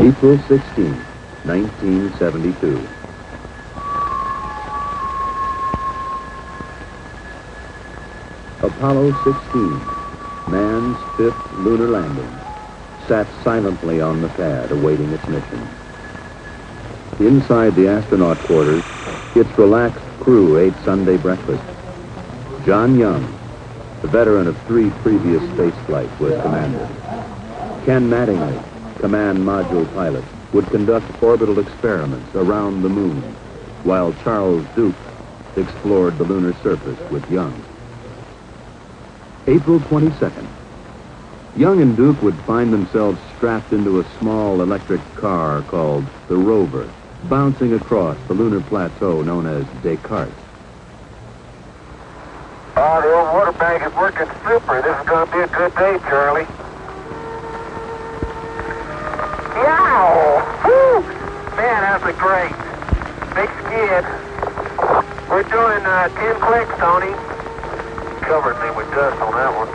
April 16, 1972. Apollo 16, man's fifth lunar landing, sat silently on the pad awaiting its mission. Inside the astronaut quarters, its relaxed crew ate Sunday breakfast. John Young, the veteran of 3 previous space flights, was commander. Ken Mattingly, command module pilot, would conduct orbital experiments around the moon, while Charles Duke explored the lunar surface with Young. April 22nd. Young and Duke would find themselves strapped into a small electric car called the Rover, bouncing across the lunar plateau known as Descartes. Oh, the old water bag is working super. This is going to be a good day, Charlie. Yow! Woo! Man, that was great. Big skid. We're doing 10 clicks, Tony. Covered me with dust on that one.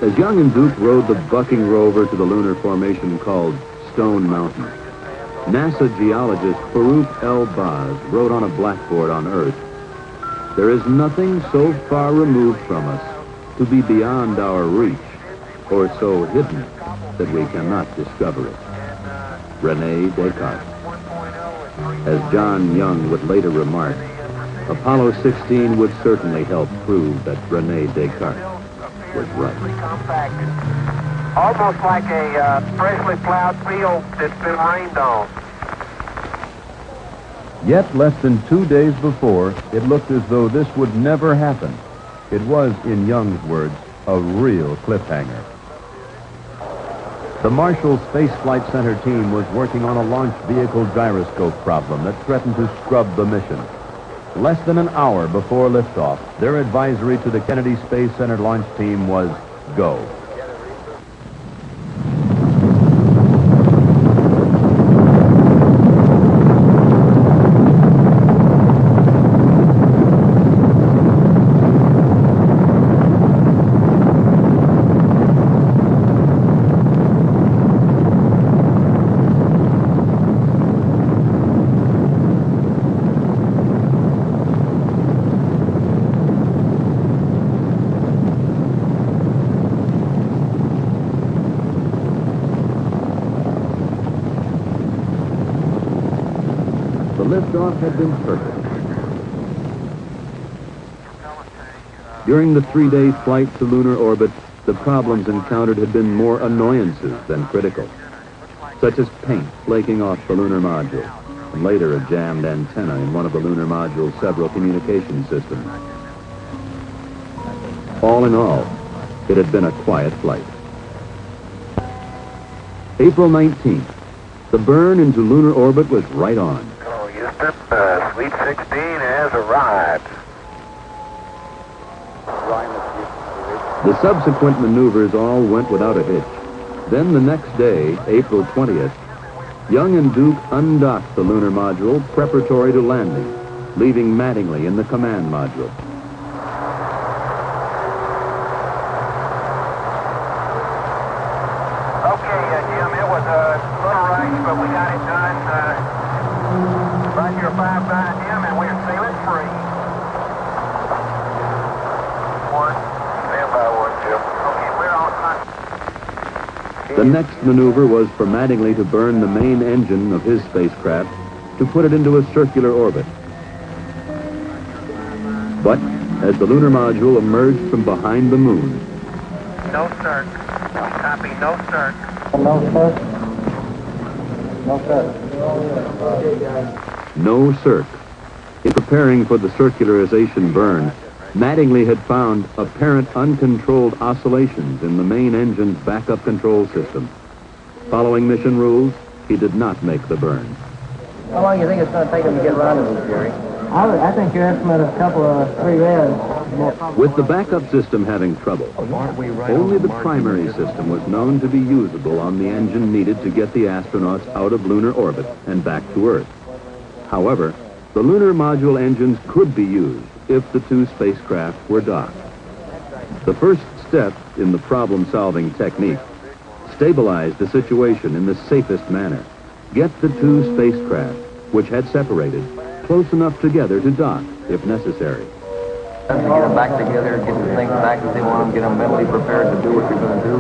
As Young and Duke rode the bucking rover to the lunar formation called Stone Mountain, NASA geologist Farouk El-Baz wrote on a blackboard on Earth, "There is nothing so far removed from us to be beyond our reach, or so hidden that we cannot discover it." René Descartes. As John Young would later remark, Apollo 16 would certainly help prove that René Descartes was right. Almost like a freshly plowed field that's been rained on. Yet less than 2 days before, it looked as though this would never happen. It was, in Young's words, a real cliffhanger. The Marshall Space Flight Center team was working on a launch vehicle gyroscope problem that threatened to scrub the mission. Less than an hour before liftoff, their advisory to the Kennedy Space Center launch team was go. The liftoff had been perfect. During the 3-day flight to lunar orbit, the problems encountered had been more annoyances than critical, such as paint flaking off the lunar module, and later a jammed antenna in one of the lunar module's several communication systems. All in all, it had been a quiet flight. April 19th. The burn into lunar orbit was right on. Sweet 16 has arrived. The subsequent maneuvers all went without a hitch. Then the next day, April 20th, Young and Duke undocked the lunar module preparatory to landing, leaving Mattingly in the command module. Okay, Jim, it was a little rush, but we got it done. Right here, 5 Jim, and we're sailing free. Stand by 1, Jim. Okay, we're on time. The next maneuver was for Mattingly to burn the main engine of his spacecraft to put it into a circular orbit. But as the lunar module emerged from behind the moon... No, sir. Copy, no, sir. No, sir. No, sir. No circ. In preparing for the circularization burn, Mattingly had found apparent uncontrolled oscillations in the main engine's backup control system. Following mission rules, he did not make the burn. How long do you think it's going to take them to get around to this, Jerry? I think your estimate is a couple of 3 days. With the backup system having trouble, only the primary system was known to be usable on the engine needed to get the astronauts out of lunar orbit and back to Earth. However, the lunar module engines could be used if the 2 spacecraft were docked. The first step in the problem-solving technique stabilize the situation in the safest manner, get the two spacecraft, which had separated, close enough together to dock if necessary. To get them back together, get the things back as they want them, get them mentally prepared to do what you're going to do.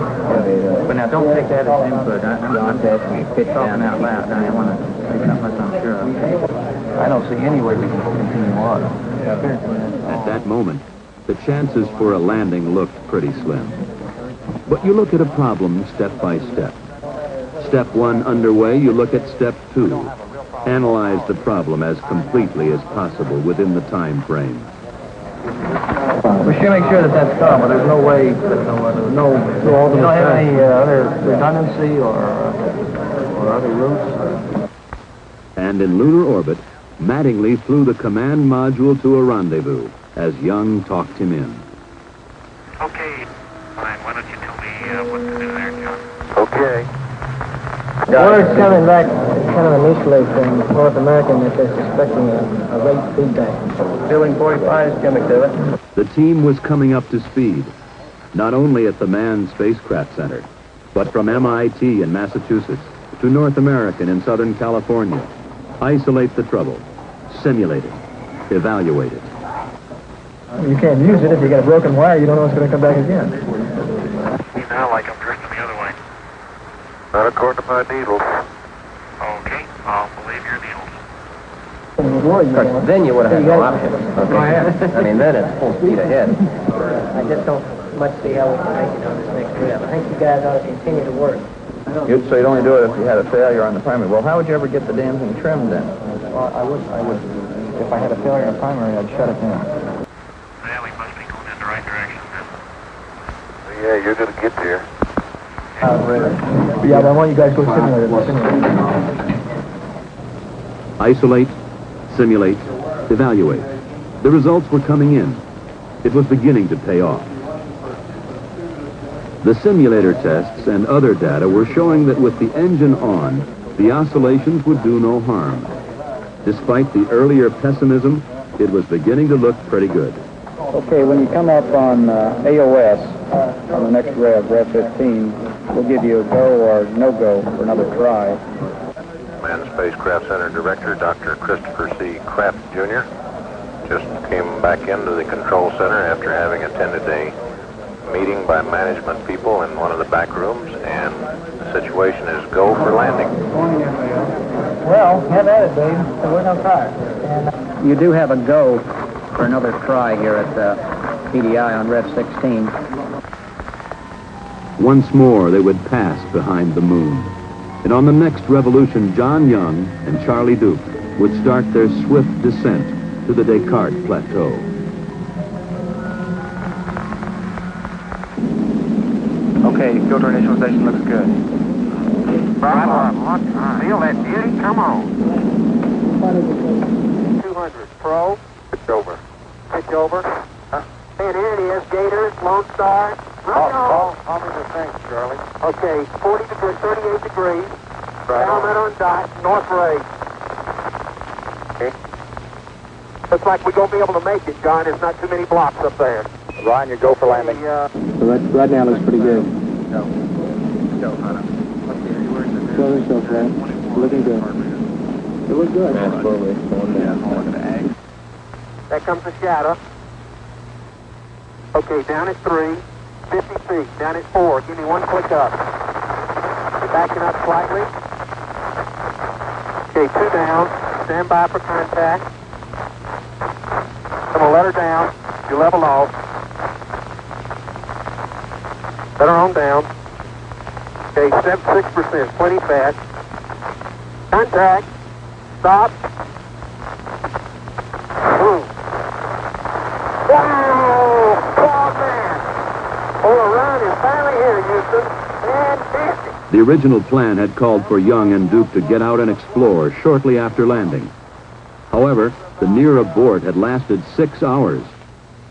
But now, don't take that as input. I'm talking out loud. I don't want to say something else I'm sure of. I don't see any way we can continue on. At that moment, the chances for a landing looked pretty slim. But you look at a problem step by step. Step 1 underway, you look at step 2. Analyze the problem as completely as possible within the time frame. We should make sure that that's done, but there's no way, you don't have any other redundancy or other routes? And in lunar orbit, Mattingly flew the command module to a rendezvous as Young talked him in. Okay. Fine. Why don't you tell me what to do there, John? Okay. Word's coming back kind of initially from North American that they're suspecting a rate feedback. Building 45 is coming to it. The team was coming up to speed, not only at the Manned Spacecraft Center, but from MIT in Massachusetts to North American in Southern California. Isolate the trouble, simulate it, evaluate it. You can't use it if you got a broken wire. You don't know it's going to come back again. Now, like I'm drifting the other way. Not according to my needles. Okay, I'll believe your needles. Of course, then you would have had no option. Go ahead. I mean, then it's full speed ahead. I just don't much see how we can make it on this next trip. I think you guys ought to continue to work. So you'd only do it if you had a failure on the primary. Well, how would you ever get the damn thing trimmed then? Well, I would. If I had a failure in primary, I'd shut it down. Yeah, we must be going in the right direction then. Yeah, you're going to get there. Yeah, but I want you guys to go simulate it. Isolate, simulate, evaluate. The results were coming in. It was beginning to pay off. The simulator tests and other data were showing that with the engine on, the oscillations would do no harm. Despite the earlier pessimism, it was beginning to look pretty good. Okay, when you come up on AOS, on the next rev 15, we'll give you a go or no-go for another try. Manned Spacecraft Center Director, Dr. Christopher C. Kraft, Jr. just came back into the control center after having attended a meeting by management people in one of the back rooms, and the situation is go for landing. Well, have at it, Dave. So we're going to try. You do have a go for another try here at PDI on Rev 16. Once more, they would pass behind the moon. And on the next revolution, John Young and Charlie Duke would start their swift descent to the Descartes Plateau. Okay, filter initialization looks good. Bravo. Feel that beauty? Come on. 200. Pro. Pitch over. Pitch over. And here it is. Gators, Lone Star. Call me the thing, Charlie. Okay, 40 degrees, 38 degrees. Down on dot, north ray. Okay. Looks like we're going to be able to make it, John. There's not too many blocks up there. Ryan, you go for landing. So right now looks pretty good. Go, Hunter. Slowly so far. Looking good. It looks good. Slowly. There comes the shadow. Okay, down at 3, 50 feet, down at 4. Give me one click up. You're backing up slightly. Okay, 2 down. Stand by for contact. I'm gonna let her down. You level off. Let her on down. Okay, 6%, plenty fast. Contact. Stop. Boom. Wow! Oh, man! Oh, the run is finally here, Houston. Fantastic. The original plan had called for Young and Duke to get out and explore shortly after landing. However, the near abort had lasted 6 hours.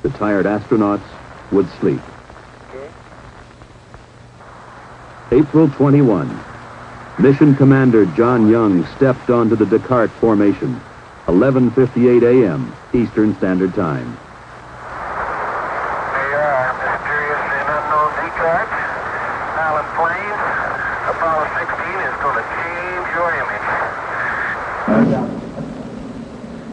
The tired astronauts would sleep. April 21. Mission Commander John Young stepped onto the Descartes formation, 11:58 a.m. Eastern Standard Time. They are mysterious and unknown Descartes, Island planes. Apollo 16 is going to change your image.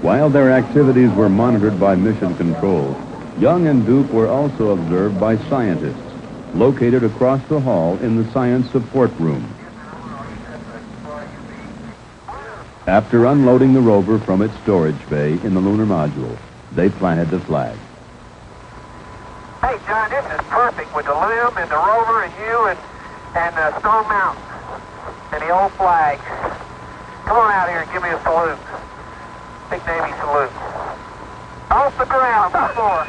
While their activities were monitored by mission control, Young and Duke were also observed by scientists located across the hall in the science support room. After unloading the rover from its storage bay in the lunar module, they planted the flag. Hey, John, this is perfect with the limb and the rover and you and Stone Mountain and the old flag. Come on out here and give me a salute. Big Navy salute. Off the ground, before.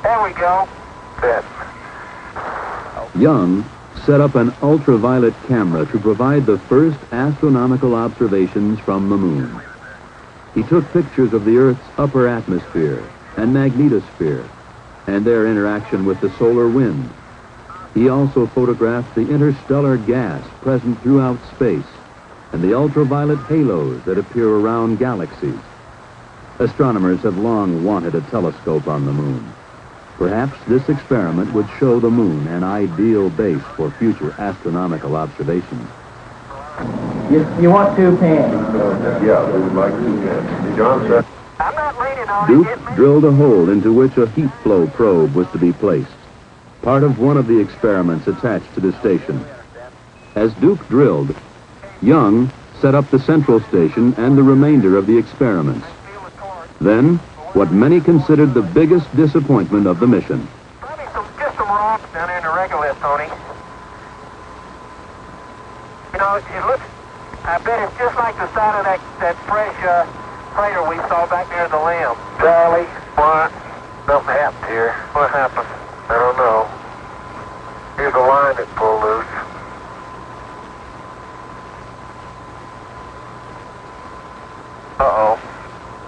There we go. Good. Young set up an ultraviolet camera to provide the first astronomical observations from the moon. He took pictures of the Earth's upper atmosphere and magnetosphere and their interaction with the solar wind. He also photographed the interstellar gas present throughout space and the ultraviolet halos that appear around galaxies. Astronomers have long wanted a telescope on the moon. Perhaps this experiment would show the moon an ideal base for future astronomical observations. You want 2 pins? Yeah, we would like to. John said. I'm not leaning on Duke it. drilled a hole into which a heat flow probe was to be placed, part of one of the experiments attached to the station. As Duke drilled, Young set up the central station and the remainder of the experiments. Then, what many considered the biggest disappointment of the mission. Probably just some rocks down there in the regolith, Tony. You know, it looks, I bet it's just like the side of that fresh crater we saw back near the limb. Charlie, what? Something happened here. What happened? I don't know. Here's a line that pulled loose. Uh-oh.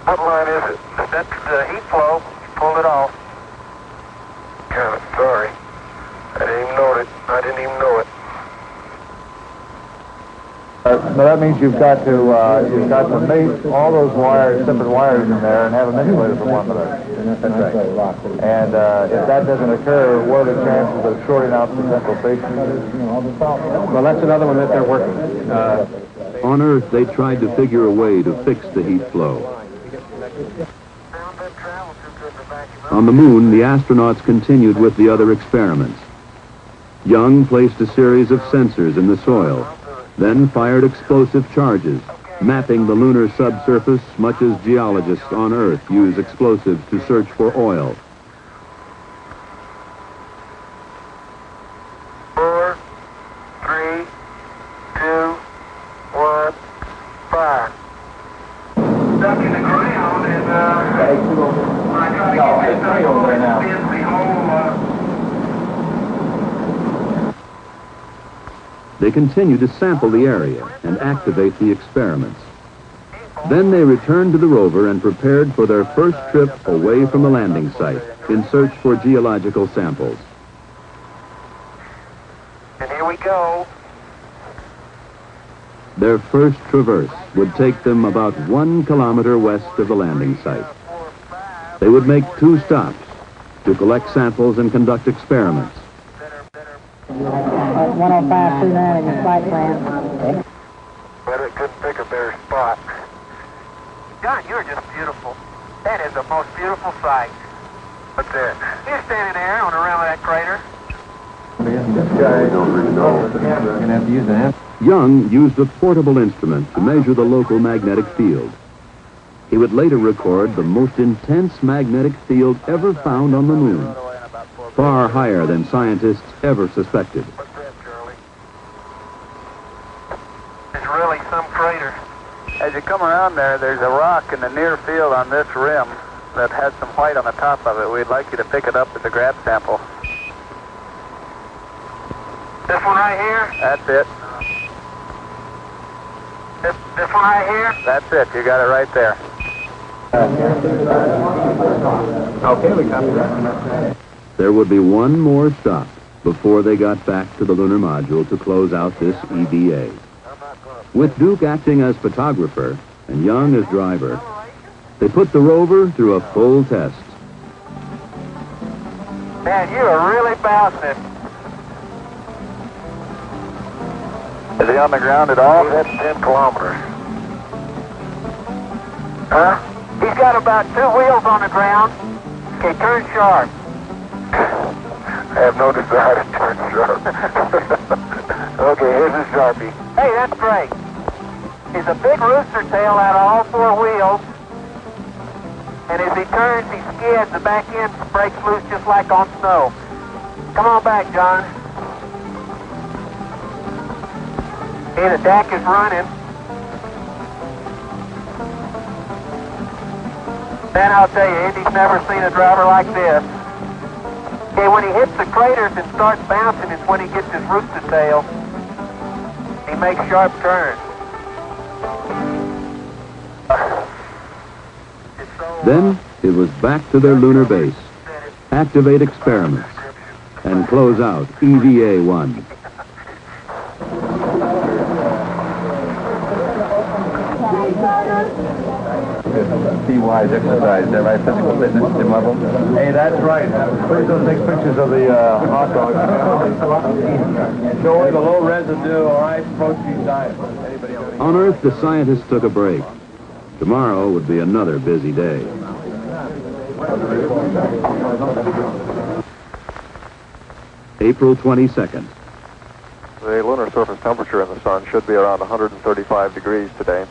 What line is it? That's the heat flow. Pulled it off. Kind of sorry. I didn't even know it. But that means you've got to mate all those wires, separate wires in there, and have them insulated from one another. And if that doesn't occur, what are the chances of shorting out the central station? Well, that's another one that they're working. On Earth, they tried to figure a way to fix the heat flow. On the moon, the astronauts continued with the other experiments. Young placed a series of sensors in the soil, then fired explosive charges, mapping the lunar subsurface much as geologists on Earth use explosives to search for oil. 4, 3, 2, 1, fire. Stuck in the ground and when I try to get this stuff over there now. They continued to sample the area and activate the experiments. Then they returned to the rover and prepared for their first trip away from the landing site in search for geological samples. And here we go. Their first traverse would take them about 1 kilometer west of the landing site. They would make 2 stops to collect samples and conduct experiments. 10529 in the flight plan. But it couldn't pick a better spot. John, you're just beautiful. That is the most beautiful sight. What's that? You're standing there on the rim of that crater. I don't really know. You're going to have to use an amp. Young used a portable instrument to measure the local magnetic field. He would later record the most intense magnetic field ever found on the moon, far higher than scientists ever suspected. What's that, Charlie? It's really some crater. As you come around there, there's a rock in the near field on this rim that has some white on the top of it. We'd like you to pick it up as a grab sample. This one right here? That's it. This one right here? That's it. You got it right there. Okay, we copy that. There would be one more stop before they got back to the lunar module to close out this EVA. With Duke acting as photographer and Young as driver, they put the rover through a full test. Man, you are really bouncing it. Is he on the ground at all? That's 10 kilometers. Huh? He's got about 2 wheels on the ground. Okay, turn sharp. I have no desire to turn sharp. Okay, here's a Sharpie. Hey, that's great. He's a big rooster tail out of all 4 wheels. And as he turns, he skids. The back end breaks loose just like on snow. Come on back, John. Hey, the DAC is running. Man, I'll tell you, Andy's never seen a driver like this. Okay, when he hits the craters and starts bouncing is when he gets his rooster tail. He makes sharp turns. Then it was back to their lunar base, activate experiments, and close out EVA-1. T-wise exercise, there, right? Physical fitness, Jim Lovell? Hey, that's right. Please don't take pictures of the hot dogs. Showing the low residue, high protein diet. On Earth, the scientists took a break. Tomorrow would be another busy day. April 22nd. The lunar surface temperature in the sun should be around 135 degrees today.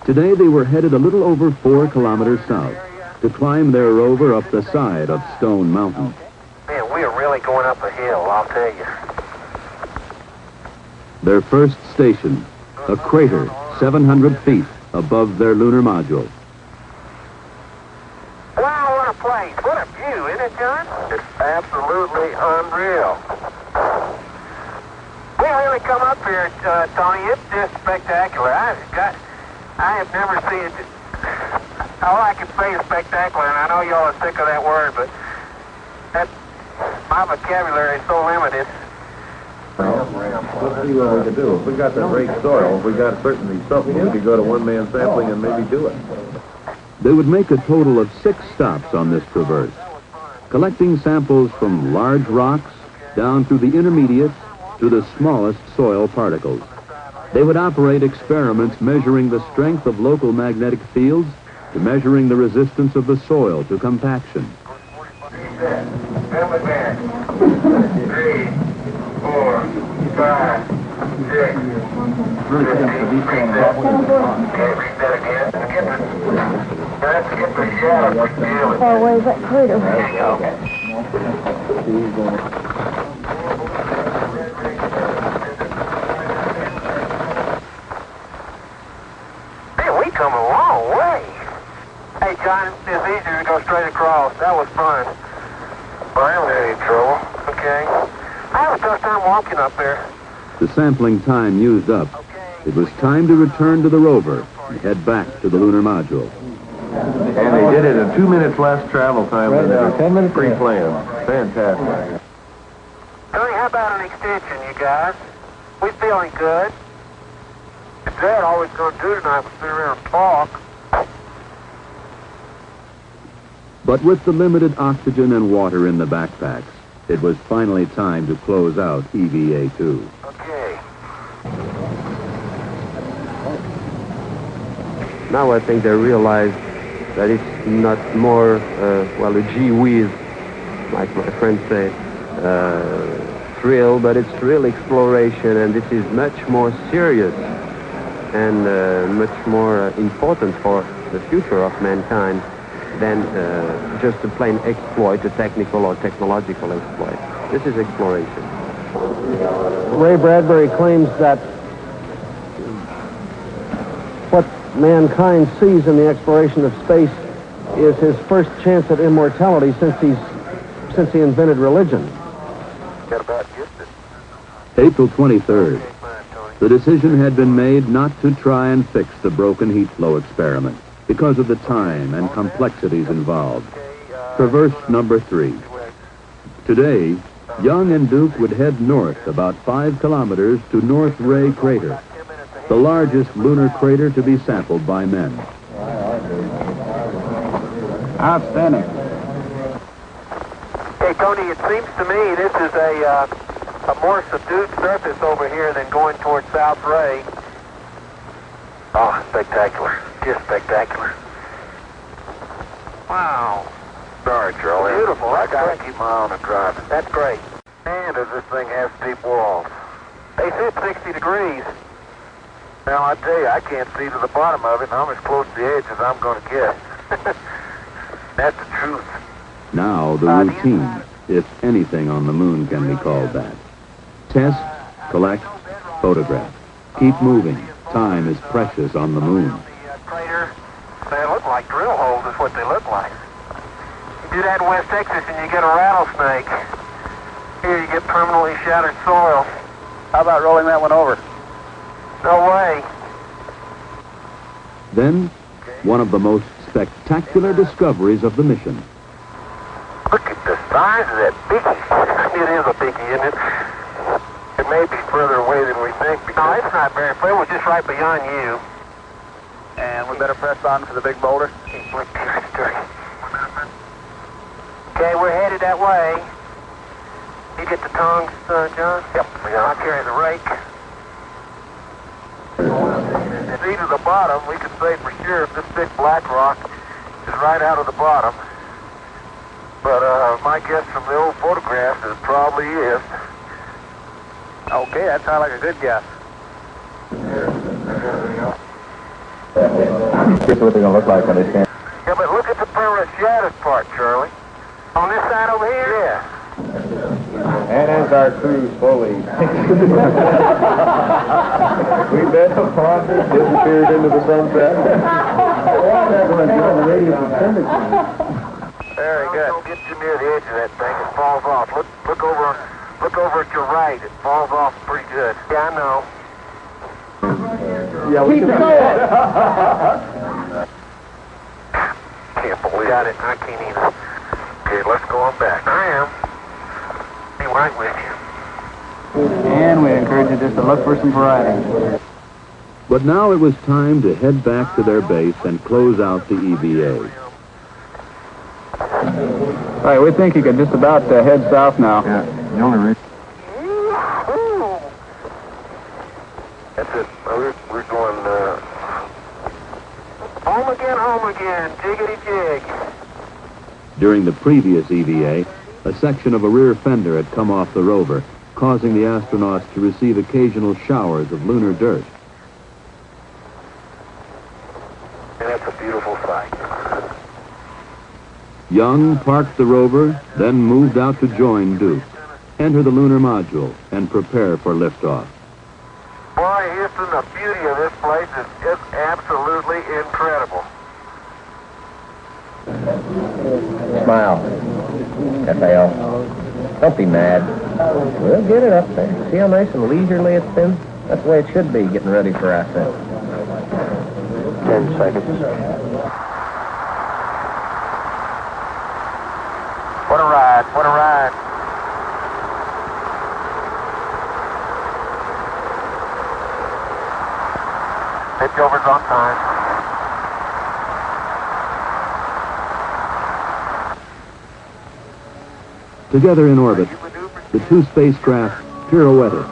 Today they were headed a little over 4 kilometers south to climb their rover up the side of Stone Mountain. Man, we are really going up a hill, I'll tell you. Their first station, a crater 700 feet above their lunar module. Wow, what a place. What a view, isn't it, John? It's absolutely unreal. We really come up here, Tony. It's just spectacular. I have never seen it. All I can say is spectacular, and I know y'all are sick of that word, but my vocabulary is so limited. Let's see what we can do. If we got the great soil, if we got certainly something, we could go to one-man sampling and maybe do it. They would make a total of 6 stops on this traverse, collecting samples from large rocks down through the intermediate to the smallest soil particles. They would operate experiments measuring the strength of local magnetic fields to measuring the resistance of the soil to compaction. 3, 4, 5, 6. Far away is that crater? Man, we come a long way. Hey, John, it's easier to go straight across. That was fun. Well, I haven't had any trouble. Okay. I have a tough time walking up there. The sampling time used up, it was time to return to the rover and head back to the lunar module. And they did it in 2 minutes less travel time than they 10 minutes pre-planned. Fantastic. Tony, how about an extension, you guys? We feeling good. If Dad all we're going to do tonight was sit around and talk. But with the limited oxygen and water in the backpacks, it was finally time to close out EVA-2. Okay. Now I think they realize that it's not more, a gee whiz, like my friends say, thrill, but it's real exploration, and this is much more serious and much more important for the future of mankind than just a plain exploit, a technical or technological exploit. This is exploration. Ray Bradbury claims that what mankind sees in the exploration of space is his first chance at immortality since he invented religion. Got about gifted. April 23rd. The decision had been made not to try and fix the broken heat flow experiment because of the time and complexities involved. Traverse number 3. Today, Young and Duke would head north about 5 kilometers to North Ray Crater, the largest lunar crater to be sampled by men. Outstanding. Hey, Tony, it seems to me this is a a more subdued surface over here than going towards South Ray. Oh, spectacular. Just spectacular. Wow. Sorry, Charlie. Beautiful. I gotta keep my eye on the drive. That's great. And does this thing have steep walls? They said 60 degrees. Now, I tell you, I can't see to the bottom of it, and I'm as close to the edge as I'm going to get. That's the truth. Now the routine, if anything on the moon can be called that. Test, collect, photograph. Keep moving. Time is precious on the moon. The crater, they look like drill holes is what they look like. You do that in West Texas and you get a rattlesnake. Here you get permanently shattered soil. How about rolling that one over? No way. Then, one of the most spectacular discoveries of the mission. Look at the size of that biggie. It is a biggie, isn't it? It may be further away than we think No, because... it's not very far. It was just right beyond you. And we better press on for the big boulder. Okay, we're headed that way. You get the tongs, John? Yep, I'll carry the rake. See to the bottom, we can say for sure if this big black rock is right out of the bottom. But my guess from the old photographs is probably is. Okay, that sounds like a good guess. Here's what they're going to look like when they stand. Yeah, but look at the permanent shattered part, Charlie. On this side over here? Yeah. And as our crew slowly we bet upon disappeared into the sunset. Very good. Don't get too near the edge of that thing. It falls off. Look over at your right. It falls off pretty good. Yeah, I know. Yeah, we Keep can going. Can't believe Got it. it. I can't either. Okay, let's go on back. I am. Be right with you. And we encourage you just to look for some variety. But now it was time to head back to their base and close out the EVA. All right, we think you could just about head south now. Yeah, the only reason. That's it. We're going, Home again. Jiggity jig. During the previous EVA, a section of a rear fender had come off the rover, causing the astronauts to receive occasional showers of lunar dirt. and that's a beautiful sight. Young parked the rover, then moved out to join Duke, enter the lunar module, and prepare for liftoff. Boy, Houston, the beauty of this place is just absolutely incredible. Smile. FAO. Don't be mad. We'll get it up there. See how nice and leisurely it's been? That's the way it should be, getting ready for ascent. 10 seconds. What a ride, what a ride. Pitch over's on time. Together in orbit, the two spacecraft pirouetted,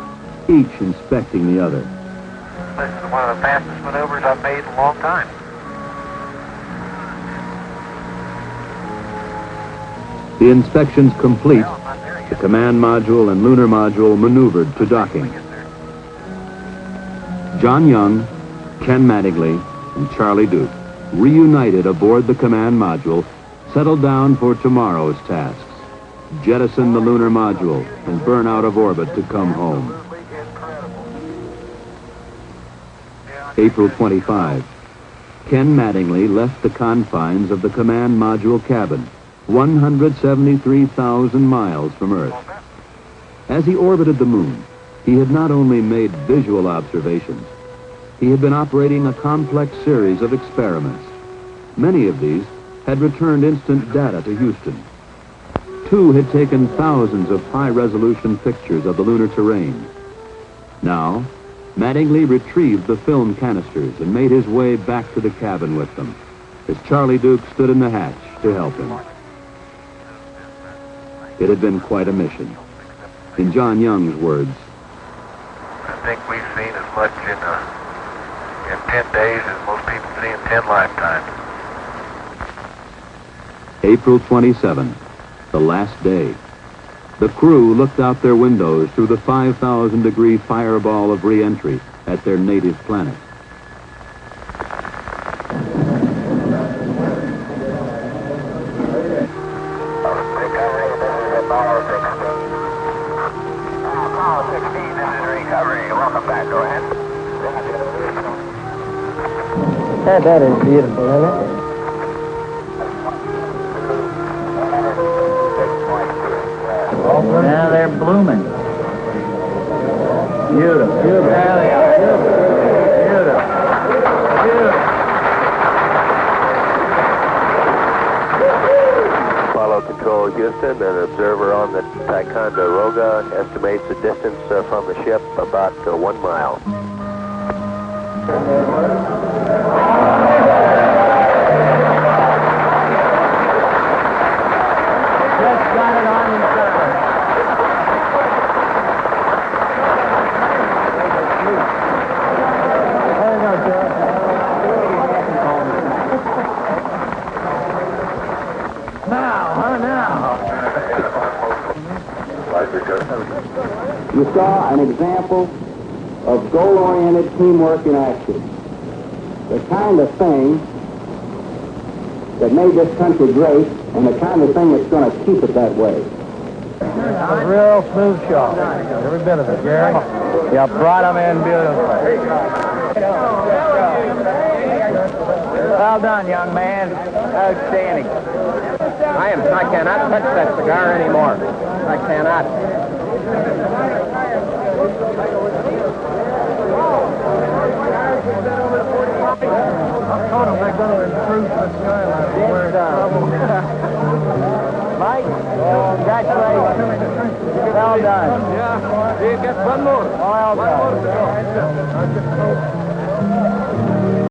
each inspecting the other. This is one of the fastest maneuvers I've made in a long time. The inspections complete, the command module and lunar module maneuvered to docking. John Young, Ken Mattingly, and Charlie Duke, reunited aboard the command module, settled down for tomorrow's tasks. Jettison the lunar module and burn out of orbit to come home. April 25. Ken Mattingly left the confines of the command module cabin, 173,000 miles from Earth. As he orbited the moon, he had not only made visual observations, he had been operating a complex series of experiments. Many of these had returned instant data to Houston. Two had taken thousands of high-resolution pictures of the lunar terrain. Now, Mattingly retrieved the film canisters and made his way back to the cabin with them, as Charlie Duke stood in the hatch to help him. It had been quite a mission. In John Young's words, I think we've seen as much in 10 days as most people see in 10 lifetimes. April 27, the last day. The crew looked out their windows through the 5,000-degree fireball of re-entry at their native planet. That is beautiful, isn't it? Now they're blooming. Beautiful. Beautiful. There they are. Beautiful. Beautiful. Follow Control Houston, an observer on the Ticonderoga estimates the distance from the ship about 1 mile. Just got it on the surface. There you go, George. Now. You saw an example of goal-oriented teamwork in action. The kind of thing that made this country great and the kind of thing that's going to keep it that way. A real smooth shot. Every bit of it, Gary. You brought them in beautifully. Well done, young man. Outstanding. I cannot touch that cigar anymore. I cannot. I thought they're going to improve the skyline. Mike, congratulations. Well done. Yeah, you get one more. Well done.